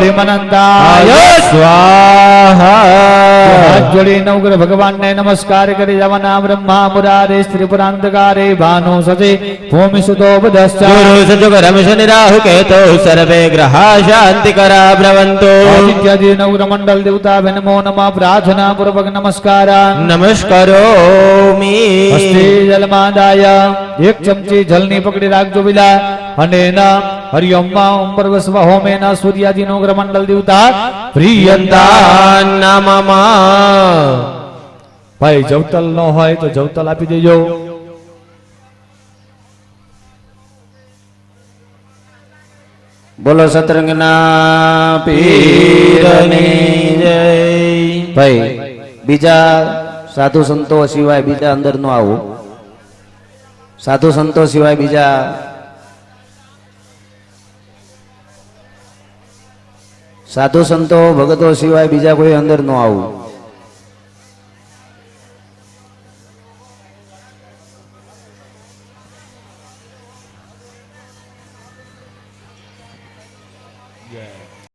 પ્રેમાનંદાય સ્વાહા હાથ જોડી નવગ્રહ ભગવાનને નમસ્કાર કરી જવાના બ્રહ્મા મુરારે ત્રિપુરાંતકારે ભાનો સચે ભૂમિ સુતો બદશ્ચ ગુરુ સજુગ રમેશ નિરાહુ કેતો સર્વે ગ્રહા શાંતિ કરા બ્રવંતો આદિત્યાદિ નવગ્રહ મંડળ દેવતા નમો નમઃ પ્રાર્થના પૂર્વક નમસ્કાર નમસ્કારોમિ હસ્તે જલમાદાય એક ચમચી જલની પકડી રાખજો વિલા અને એના હરિઓમ ઓમ પરવસ્વ હોમેના સૂર્યાદિ નવગ્રહ મંડળ દેવતા પ્રિયંતા નામમાં ભાઈ જવતલ ન હોય તો જવતલ આપી દેજો. બોલો સતરંગના પીરની જય. ભાઈ બીજા સાધુ સંતો સિવાય બીજા અંદર નો આવું. સાધુ સંતો સિવાય બીજા સાધુ સંતો ભગતો સિવાય બીજા કોઈ અંદર નો આવું.